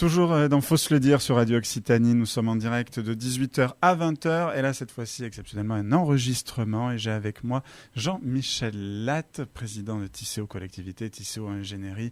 Toujours dans Faut se le dire sur Radio Occitanie, nous sommes en direct de 18h à 20h et là cette fois-ci exceptionnellement un enregistrement et j'ai avec moi Jean-Michel Latte, président de Tisséo Collectivité, Tisséo Ingénierie.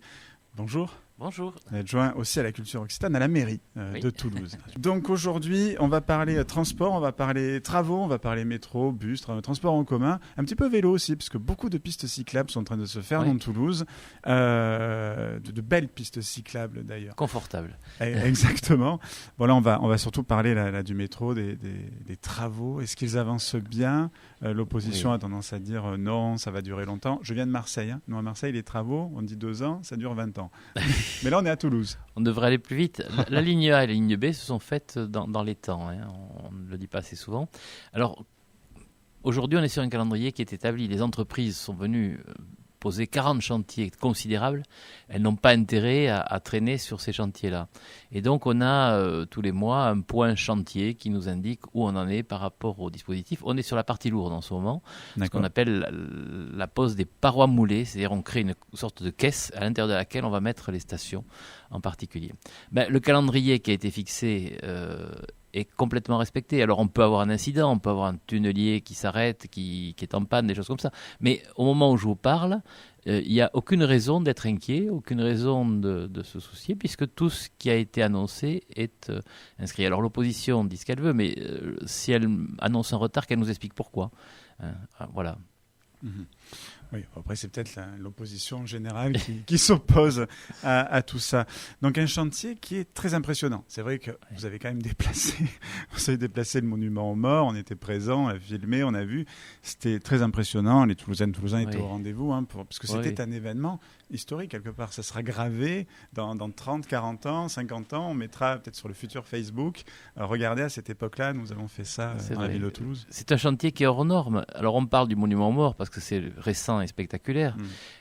Bonjour. Bonjour. Vous êtes joint aussi à la culture occitane, à la mairie de Toulouse. Donc aujourd'hui, on va parler transport, on va parler travaux, on va parler métro, bus, transport en commun, un petit peu vélo aussi, parce que beaucoup de pistes cyclables sont en train de se faire dans Toulouse. De belles pistes cyclables d'ailleurs. Confortables. Exactement. Bon là, on va surtout parler là, du métro, des travaux. Est-ce qu'ils avancent bien ? L'opposition a tendance à dire non, ça va durer longtemps. Je viens de Marseille. Nous, à Marseille, les travaux, on dit 2 ans, ça dure 20 ans. Mais là, on est à Toulouse. On devrait aller plus vite. La ligne A et la ligne B se sont faites dans les temps. On ne le dit pas assez souvent. Alors, aujourd'hui, on est sur un calendrier qui est établi. Les entreprises sont venues poser 40 chantiers considérables. Elles n'ont pas intérêt à traîner sur ces chantiers-là. Et donc, on a tous les mois un point chantier qui nous indique où on en est par rapport au dispositif. On est sur la partie lourde en ce moment, ce qu'on appelle la pose des parois moulées. C'est-à-dire on crée une sorte de caisse à l'intérieur de laquelle on va mettre les stations en particulier. Le calendrier qui a été fixé est complètement respecté. Alors on peut avoir un incident, on peut avoir un tunnelier qui s'arrête, qui est en panne, des choses comme ça. Mais au moment où je vous parle, il n'y a aucune raison d'être inquiet, aucune raison de se soucier, puisque tout ce qui a été annoncé est inscrit. Alors l'opposition dit ce qu'elle veut, mais si elle annonce un retard, qu'elle nous explique pourquoi. Voilà. Mmh. Oui, après c'est peut-être l'opposition générale qui s'oppose à tout ça. Donc un chantier qui est très impressionnant. C'est vrai que vous avez quand même déplacé le monument aux morts, on était présents, on a filmé, on a vu. C'était très impressionnant, les Toulousains étaient au rendez-vous, parce que c'était un événement historique quelque part. Ça sera gravé dans 30, 40 ans, 50 ans, on mettra peut-être sur le futur Facebook. Regardez, à cette époque-là, nous avons fait ça dans la ville de Toulouse. C'est un chantier qui est hors norme. Alors on parle du monument aux morts parce que c'est récent et spectaculaire,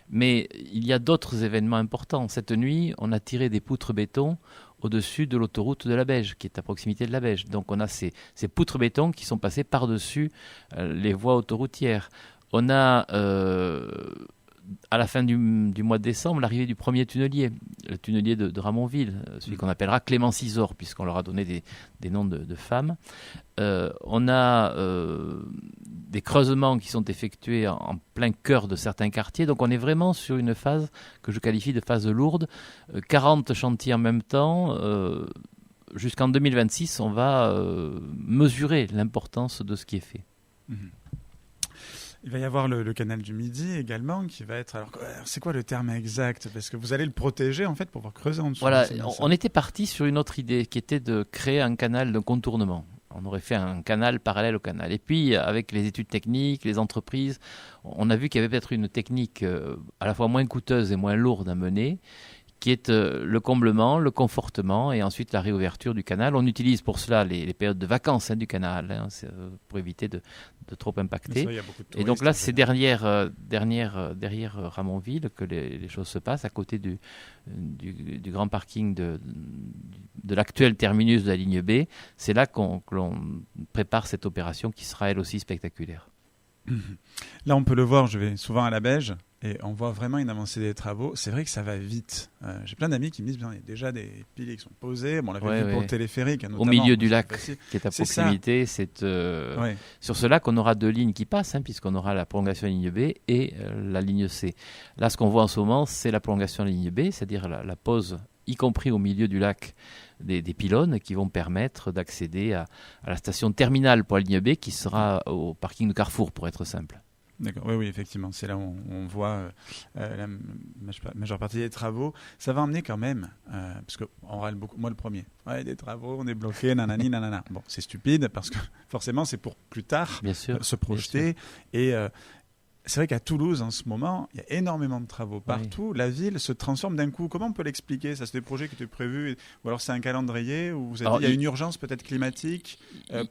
mais il y a d'autres événements importants. Cette nuit, on a tiré des poutres béton au-dessus de l'autoroute de la Beige, qui est à proximité de la Beige. Donc on a ces poutres béton qui sont passées par-dessus les voies autoroutières. On a à la fin du mois de décembre, l'arrivée du premier tunnelier, le tunnelier de Ramonville, celui qu'on appellera Clément Cisor, puisqu'on leur a donné des noms de femmes. On a des creusements qui sont effectués en plein cœur de certains quartiers. Donc on est vraiment sur une phase que je qualifie de phase lourde. 40 chantiers en même temps. Jusqu'en 2026, on va mesurer l'importance de ce qui est fait. Il va y avoir le canal du Midi également qui va être... Alors, c'est quoi le terme exact ? Parce que vous allez le protéger en fait pour pouvoir creuser en dessous. Voilà, on était parti sur une autre idée qui était de créer un canal de contournement. On aurait fait un canal parallèle au canal. Et puis, avec les études techniques, les entreprises, on a vu qu'il y avait peut-être une technique à la fois moins coûteuse et moins lourde à mener, qui est le comblement, le confortement et ensuite la réouverture du canal. On utilise pour cela les périodes de vacances du canal, pour éviter de trop impacter. Ça, y a beaucoup de touristes, et donc là, c'est derrière Ramonville que les choses se passent, à côté du grand parking de l'actuel terminus de la ligne B. C'est là que l'on prépare cette opération qui sera elle aussi spectaculaire. Là, on peut le voir, je vais souvent à la Beige et on voit vraiment une avancée des travaux. C'est vrai que ça va vite. J'ai plein d'amis qui me disent il y a déjà des piliers qui sont posés. Bon, on l'avait vu pour le téléphérique. Au milieu du lac qui est à proximité. C'est sur ce lac, on aura 2 lignes qui passent, puisqu'on aura la prolongation de la ligne B et la ligne C. Là, ce qu'on voit en ce moment, c'est la prolongation de la ligne B, c'est-à-dire la pose, y compris au milieu du lac, des pylônes qui vont permettre d'accéder à la station terminale pour la ligne B qui sera au parking de Carrefour, pour être simple. D'accord, oui, effectivement. C'est là où on voit la majeure partie des travaux. Ça va emmener quand même, parce qu'on râle beaucoup, moi le premier, des travaux, on est bloqué, nanani, nanana. Bon, c'est stupide parce que forcément c'est pour plus tard se projeter. Et c'est vrai qu'à Toulouse, en ce moment, il y a énormément de travaux partout. La ville se transforme d'un coup. Comment on peut l'expliquer ? Ça, c'est des projets qui étaient prévus, ou alors c'est un calendrier, ou vous avez dit il y a une urgence peut-être climatique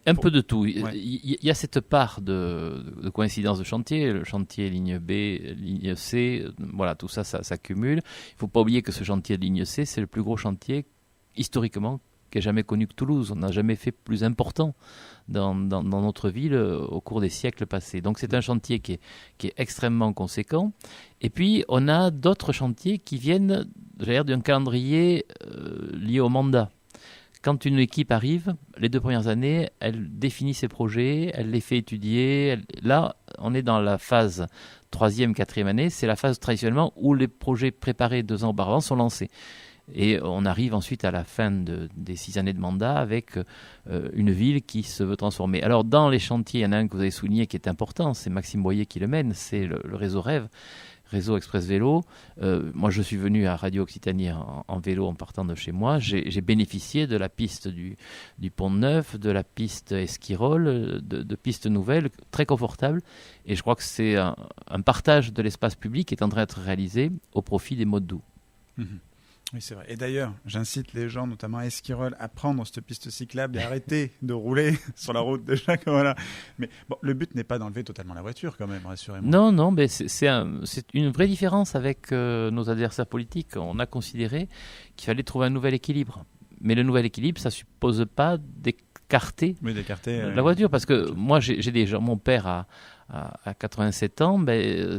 Un peu de tout. Il y a cette part de coïncidence de chantier. Le chantier ligne B, ligne C, voilà, tout ça, ça s'accumule. Il ne faut pas oublier que ce chantier de ligne C, c'est le plus gros chantier, historiquement, qui n'a jamais connu que Toulouse. On n'a jamais fait plus important dans notre ville au cours des siècles passés. Donc c'est un chantier qui est extrêmement conséquent. Et puis on a d'autres chantiers qui viennent d'un calendrier lié au mandat. Quand une équipe arrive, les 2 premières années, elle définit ses projets, elle les fait étudier. Là, on est dans la phase 3e, 4e année. C'est la phase traditionnellement où les projets préparés 2 ans auparavant sont lancés. Et on arrive ensuite à la fin des 6 années de mandat avec une ville qui se veut transformer. Alors dans les chantiers, il y en a un que vous avez souligné qui est important, c'est Maxime Boyer qui le mène, c'est le réseau REV. Réseau Express Vélo. Moi, je suis venu à Radio Occitanie en vélo en partant de chez moi. J'ai bénéficié de la piste du Pont Neuf, de la piste Esquirol, de pistes nouvelles, très confortables. Et je crois que c'est un partage de l'espace public qui est en train d'être réalisé au profit des modes doux. Oui, c'est vrai. Et d'ailleurs, j'incite les gens, notamment à Esquirol, à prendre cette piste cyclable et arrêter de rouler sur la route déjà. Voilà. Mais bon, le but n'est pas d'enlever totalement la voiture quand même, rassurez-moi. Non, mais c'est une vraie différence avec nos adversaires politiques. On a considéré qu'il fallait trouver un nouvel équilibre. Mais le nouvel équilibre, ça ne suppose pas d'écarter la voiture. Parce que moi, j'ai des gens, mon père à 87 ans,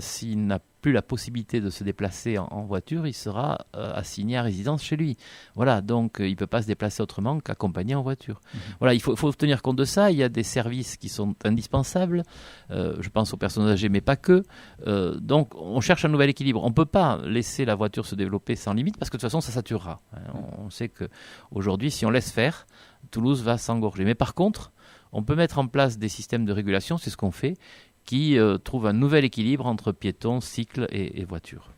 s'il n'a plus la possibilité de se déplacer en voiture, il sera assigné à résidence chez lui. Voilà, donc il ne peut pas se déplacer autrement qu'accompagné en voiture. Voilà, il faut tenir compte de ça. Il y a des services qui sont indispensables. Je pense aux personnes âgées, mais pas que. Donc on cherche un nouvel équilibre. On ne peut pas laisser la voiture se développer sans limite parce que de toute façon, ça saturera. On sait qu'aujourd'hui, si on laisse faire, Toulouse va s'engorger. Mais par contre, on peut mettre en place des systèmes de régulation, c'est ce qu'on fait, qui trouve un nouvel équilibre entre piétons, cycles et voitures.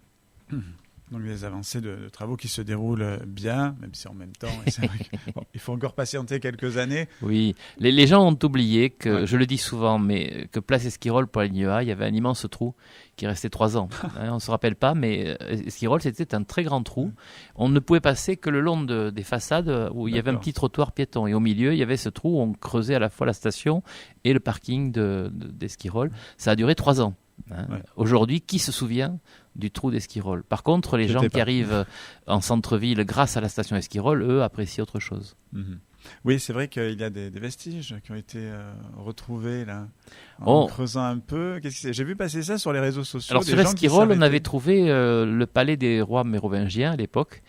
Donc des avancées de travaux qui se déroulent bien, même si en même temps, c'est vrai il faut encore patienter quelques années. Oui, les gens ont oublié que, je le dis souvent, mais que place Esquirol pour la ligne A, il y avait un immense trou qui restait 3 ans. On ne se rappelle pas, mais Esquirol, c'était un très grand trou. On ne pouvait passer que le long des façades où il y avait un petit trottoir piéton. Et au milieu, il y avait ce trou où on creusait à la fois la station et le parking d'Esquirol. Ça a duré 3 ans. Aujourd'hui, qui se souvient du trou d'Esquirol? Par contre, les gens qui arrivent en centre-ville grâce à la station Esquirol, eux, apprécient autre chose. Oui, c'est vrai qu'il y a des vestiges qui ont été retrouvés là, en creusant un peu. J'ai vu passer ça sur les réseaux sociaux. Alors sur Esquirol, on avait trouvé le palais des rois mérovingiens à l'époque.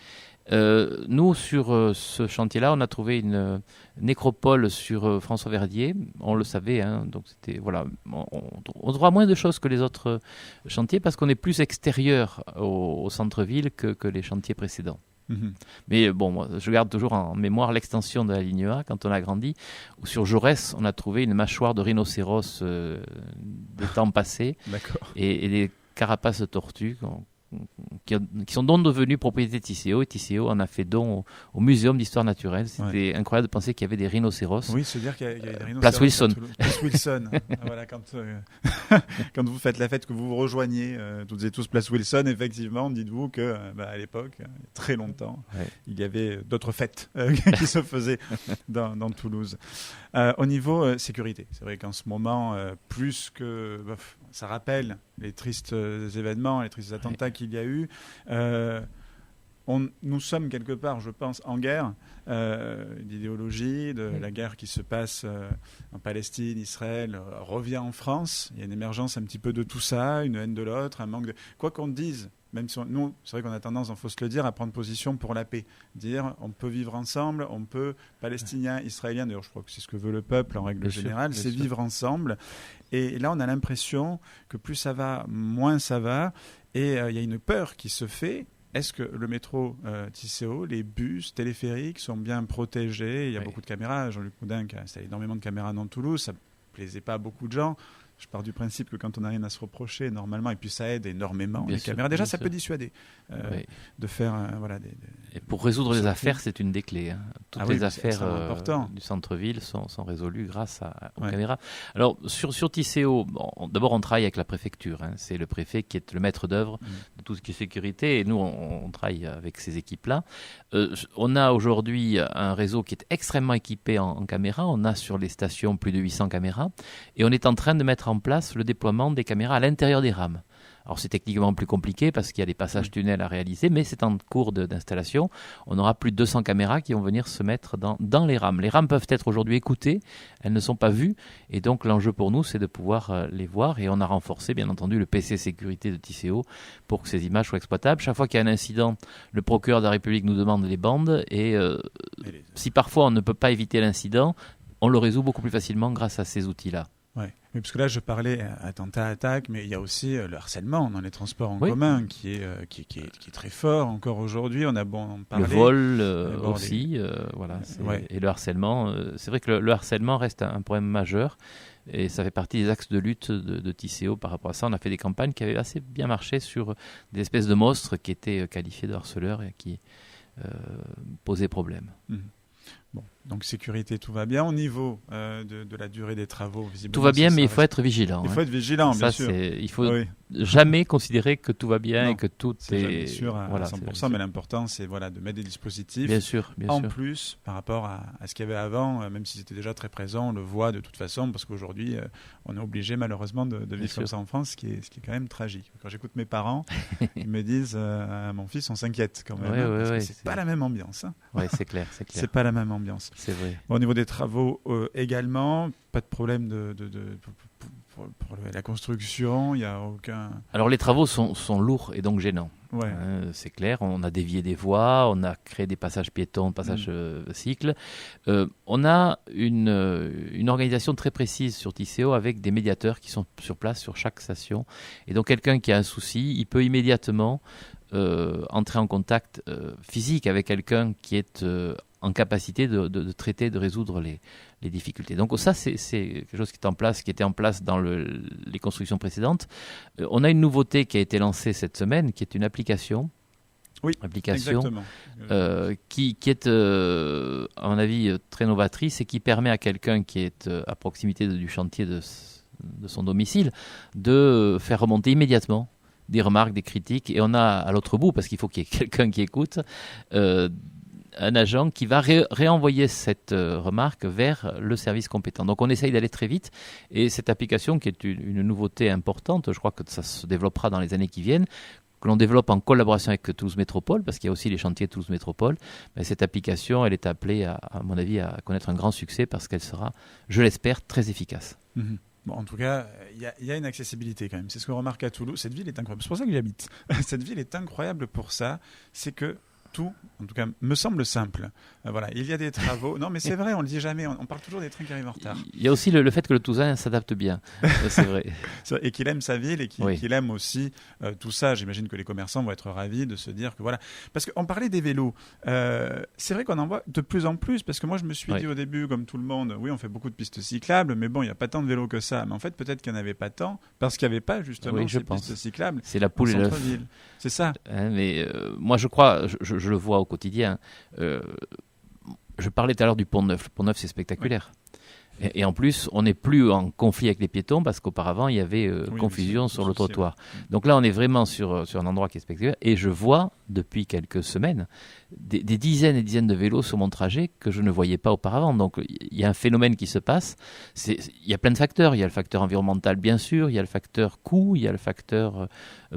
Nous, sur ce chantier-là, on a trouvé une nécropole sur François Verdier. On le savait, donc c'était voilà. On trouvera moins de choses que les autres chantiers parce qu'on est plus extérieur au centre-ville que les chantiers précédents. Mais bon, moi, je garde toujours en mémoire l'extension de la ligne A quand on a grandi, où sur Jaurès, on a trouvé une mâchoire de rhinocéros des temps passés et des carapaces de tortues qui sont donc devenus propriété de Tisséo, et Tisséo en a fait don au Muséum d'Histoire Naturelle. C'était incroyable de penser qu'il y avait des rhinocéros. Oui, se dire qu'il y avait des rhinocéros. Place Wilson. Place Wilson. Voilà, quand vous faites la fête, que vous vous rejoignez toutes et tous Place Wilson, effectivement, dites-vous que à l'époque, il y a très longtemps, il y avait d'autres fêtes qui se faisaient dans Toulouse. Au niveau sécurité, c'est vrai qu'en ce moment, plus que... ça rappelle les tristes événements, les tristes attentats qu'il y a eu. Nous sommes quelque part, je pense, en guerre d'idéologie, de la guerre qui se passe en Palestine, Israël, revient en France. Il y a une émergence un petit peu de tout ça, une haine de l'autre, un manque de... Quoi qu'on dise, même si nous, c'est vrai qu'on a tendance, il faut se le dire, à prendre position pour la paix. Dire, on peut vivre ensemble, on peut, Palestiniens, Israéliens, d'ailleurs je crois que c'est ce que veut le peuple en règle générale, c'est vivre ensemble. Et là, on a l'impression que plus ça va, moins ça va. Et il y a une peur qui se fait. Est-ce que le métro Tisséo, les bus, téléphériques sont bien protégés? Il y a beaucoup de caméras. Jean-Luc Moudin qui a installé énormément de caméras dans Toulouse. Ça ne plaisait pas à beaucoup de gens. Je pars du principe que quand on n'a rien à se reprocher, normalement, et puis ça aide énormément, les caméras. Déjà, ça peut dissuader de faire... Et pour résoudre les affaires, c'est une des clés. Toutes les affaires du centre-ville sont résolues grâce aux caméras. Alors, sur Tisséo, d'abord, on travaille avec la préfecture. C'est le préfet qui est le maître d'œuvre de tout ce qui est sécurité. Et nous, on travaille avec ces équipes-là. On a aujourd'hui un réseau qui est extrêmement équipé en caméras. On a sur les stations plus de 800 caméras. Et on est en train de mettre en place le déploiement des caméras à l'intérieur des rames. Alors c'est techniquement plus compliqué parce qu'il y a des passages tunnels à réaliser, mais c'est en cours d'installation. On aura plus de 200 caméras qui vont venir se mettre dans les rames. Les rames peuvent être aujourd'hui écoutées, elles ne sont pas vues, et donc l'enjeu pour nous, c'est de pouvoir les voir, et on a renforcé bien entendu le PC sécurité de Tisséo pour que ces images soient exploitables. Chaque fois qu'il y a un incident, le procureur de la République nous demande les bandes, et si parfois on ne peut pas éviter l'incident, on le résout beaucoup plus facilement grâce à ces outils-là. Ouais. Oui, parce que là, je parlais attentat, attaque, mais il y a aussi le harcèlement dans les transports en Oui. commun qui est très fort encore aujourd'hui. On a bon en parler. Le vol aussi, voilà. Ouais. Et le harcèlement, c'est vrai que le harcèlement reste un problème majeur. Et ça fait partie des axes de lutte de Tisséo par rapport à ça. On a fait des campagnes qui avaient assez bien marché sur des espèces de monstres qui étaient qualifiés de harceleurs et qui posaient problème. Mmh. Bon, donc sécurité, tout va bien. Au niveau de la durée des travaux, visiblement... Tout va bien, mais il faut être vigilant. Il faut être vigilant, bien sûr. Il faut jamais considérer que tout va bien et que tout est... jamais sûr à 100%, mais l'important, c'est de mettre des dispositifs. Bien sûr. En plus, par rapport à ce qu'il y avait avant, même si c'était déjà très présent, on le voit de toute façon, parce qu'aujourd'hui, on est obligé malheureusement de vivre comme ça en France, ce qui est quand même tragique. Quand j'écoute mes parents, ils me disent mon fils, on s'inquiète quand même, parce que c'est pas la même ambiance. Hein. Oui, c'est clair. C'est pas la même ambiance. C'est vrai. Bon, au niveau des travaux également, pas de problème pour la construction, il n'y a aucun... Alors les travaux sont lourds et donc gênants. Ouais. C'est clair, on a dévié des voies, on a créé des passages piétons, passages cycles. On a une organisation très précise sur Tisséo avec des médiateurs qui sont sur place sur chaque station. Et donc quelqu'un qui a un souci, il peut immédiatement entrer en contact physique avec quelqu'un qui est en capacité de traiter, de résoudre les difficultés. Donc ça, c'est quelque chose qui était en place dans les constructions précédentes. On a une nouveauté qui a été lancée cette semaine, qui est une application. Oui, exactement. Qui est, à mon avis, très novatrice et qui permet à quelqu'un qui est à proximité du chantier de son domicile de faire remonter immédiatement des remarques, des critiques. Et on a à l'autre bout, parce qu'il faut qu'il y ait quelqu'un qui écoute, un agent qui va réenvoyer cette remarque vers le service compétent. Donc on essaye d'aller très vite et cette application qui est une nouveauté importante, je crois que ça se développera dans les années qui viennent, que l'on développe en collaboration avec Toulouse Métropole, parce qu'il y a aussi les chantiers Toulouse Métropole. Mais cette application, elle est appelée, à mon avis, à connaître un grand succès parce qu'elle sera, je l'espère, très efficace. Mmh. Bon, en tout cas, il y a une accessibilité quand même. C'est ce qu'on remarque à Toulouse. Cette ville est incroyable. C'est pour ça que j'y habite. Cette ville est incroyable pour ça. C'est que tout, en tout cas, me semble simple. Voilà, il y a des travaux. Non, mais c'est vrai, on le dit jamais. On parle toujours des trains qui arrivent en retard. Il y a aussi le fait que le Toulousain s'adapte bien. C'est vrai. Et qu'il aime sa ville et qu'il aime aussi tout ça. J'imagine que les commerçants vont être ravis de se dire que voilà. Parce qu'on parlait des vélos. C'est vrai qu'on en voit de plus en plus. Parce que moi, je me suis dit au début, comme tout le monde, oui, on fait beaucoup de pistes cyclables, mais bon, il n'y a pas tant de vélos que ça. Mais en fait, peut-être qu'il n'y en avait pas tant parce qu'il n'y avait pas justement ces pistes cyclables. C'est la poule et l'œuf. C'est ça. Mais moi, je crois, je le vois au quotidien. Je parlais tout à l'heure du Pont-Neuf. Le Pont-Neuf, c'est spectaculaire. Oui. Et en plus, on n'est plus en conflit avec les piétons parce qu'auparavant, il y avait confusion sur le trottoir. Donc là, on est vraiment sur un endroit qui est spectaculaire. Et je vois, depuis quelques semaines, des dizaines et dizaines de vélos sur mon trajet que je ne voyais pas auparavant. Donc il y a un phénomène qui se passe. Il y a plein de facteurs. Il y a le facteur environnemental, bien sûr. Il y a le facteur coût. Il y a le facteur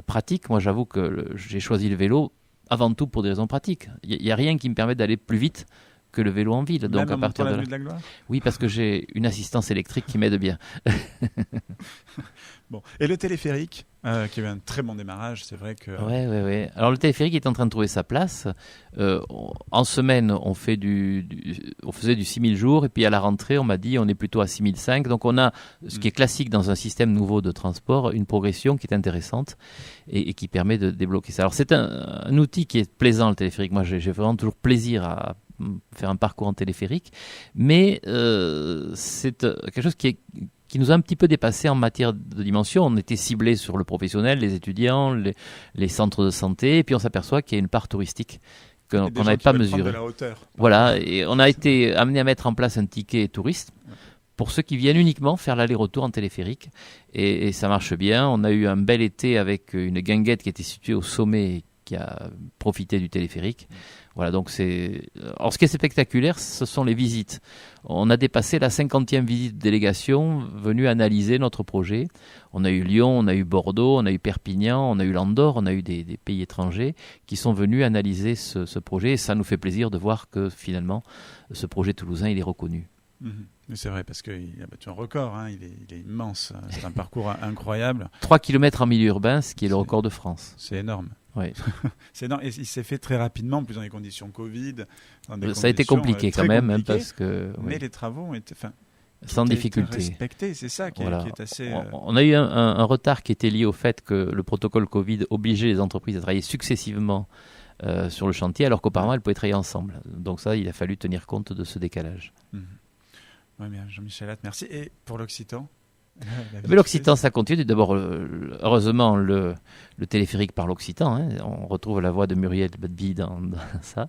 pratique. Moi, j'avoue que j'ai choisi le vélo avant tout pour des raisons pratiques. Il n'y a rien qui me permet d'aller plus vite que le vélo en ville. Même donc à partir de la gloire. Oui, parce que j'ai une assistance électrique qui m'aide bien. Bon. Et le téléphérique, qui a eu un très bon démarrage, c'est vrai que... Oui. Alors le téléphérique est en train de trouver sa place. En semaine, on faisait du 6000 jours, et puis à la rentrée, on m'a dit on est plutôt à 6005. Donc on a, ce qui est classique dans un système nouveau de transport, une progression qui est intéressante et qui permet de débloquer ça. Alors c'est un outil qui est plaisant, le téléphérique. Moi, j'ai vraiment toujours plaisir à faire un parcours en téléphérique, mais c'est quelque chose qui nous a un petit peu dépassé en matière de dimension. On était ciblé sur le professionnel, les étudiants, les centres de santé, et puis on s'aperçoit qu'il y a une part touristique qu'on n'avait pas mesurée. Voilà, et on a été amené à mettre en place un ticket touriste pour ceux qui viennent uniquement faire l'aller-retour en téléphérique, et ça marche bien. On a eu un bel été avec une guinguette qui était située au sommet, qui a profité du téléphérique. Voilà, donc Alors, ce qui est spectaculaire, ce sont les visites. On a dépassé la 50e visite de délégation venue analyser notre projet. On a eu Lyon, on a eu Bordeaux, on a eu Perpignan, on a eu l'Andorre, on a eu des pays étrangers qui sont venus analyser ce projet. Et ça nous fait plaisir de voir que finalement, ce projet toulousain, il est reconnu. Mais c'est vrai, parce qu'il a battu un record, hein. Il est immense. C'est un parcours incroyable. 3 km en milieu urbain, ce qui est le record de France. C'est énorme. Oui. C'est énorme. Et il s'est fait très rapidement, plus dans les conditions Covid. Ça a été compliqué quand même, hein, parce que. Mais les travaux ont été. Sans difficulté. Respecté, c'est ça qui est assez. On a eu un retard qui était lié au fait que le protocole Covid obligeait les entreprises à travailler successivement sur le chantier, alors qu'auparavant elles pouvaient travailler ensemble. Donc ça, il a fallu tenir compte de ce décalage. Oui, bien, Jean-Michel Hatt, merci. Et pour l'Occitan? Mais l'Occitan, ça continue. D'abord, heureusement, le téléphérique par l'Occitan. Hein. On retrouve la voix de Muriel Badby dans ça.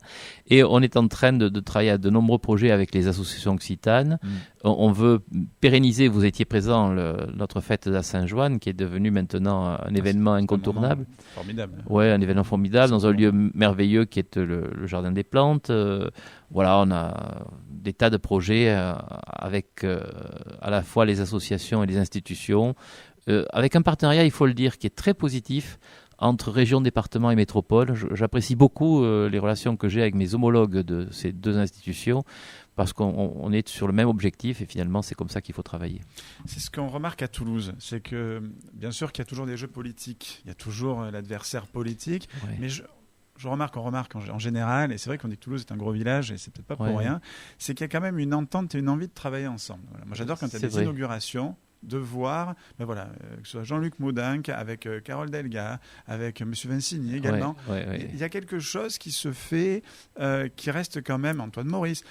Et on est en train de travailler à de nombreux projets avec les associations occitanes. On veut pérenniser, vous étiez présent, notre fête de la Saint-Joanne, qui est devenue maintenant un événement incontournable. Formidable. Oui, un événement formidable, dans un lieu merveilleux qui est le Jardin des Plantes. Voilà, on a des tas de projets avec à la fois les associations et les institutions, avec un partenariat, il faut le dire, qui est très positif entre région, département et métropole. J'apprécie beaucoup les relations que j'ai avec mes homologues de ces deux institutions, parce qu'on est sur le même objectif et finalement c'est comme ça qu'il faut travailler. C'est ce qu'on remarque à Toulouse, c'est que bien sûr qu'il y a toujours des jeux politiques, il y a toujours l'adversaire politique, mais on remarque en général, et c'est vrai qu'on dit que Toulouse est un gros village, et c'est peut-être pas pour rien, c'est qu'il y a quand même une entente et une envie de travailler ensemble. Voilà. Moi j'adore quand il y a des inaugurations, de voir, que ce soit Jean-Luc Maudinck, avec Carole Delga, avec M. Vincini également. Il y a quelque chose qui se fait, qui reste quand même Antoine Maurice.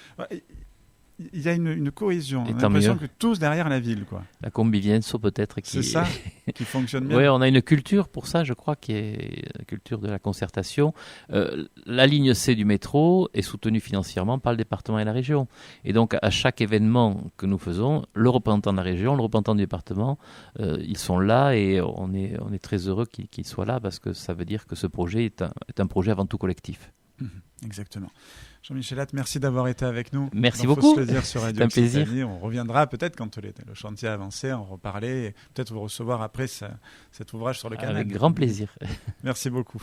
Il y a une cohésion. On a l'impression que tous derrière la ville, quoi. La convivienza peut-être. C'est ça qui fonctionne bien. Oui, on a une culture pour ça, je crois, qui est la culture de la concertation. La ligne C du métro est soutenue financièrement par le département et la région. Et donc, à chaque événement que nous faisons, le représentant de la région, le représentant du département, ils sont là et on est très heureux qu'ils soient là parce que ça veut dire que ce projet est un projet avant tout collectif. Exactement. Jean-Michel Hatt, merci d'avoir été avec nous. Merci beaucoup. Se le dire sur Radio Occitanie. On reviendra peut-être quand le chantier a avancé, en reparler et peut-être vous recevoir après cet ouvrage sur le canal. Avec grand plaisir. Merci beaucoup.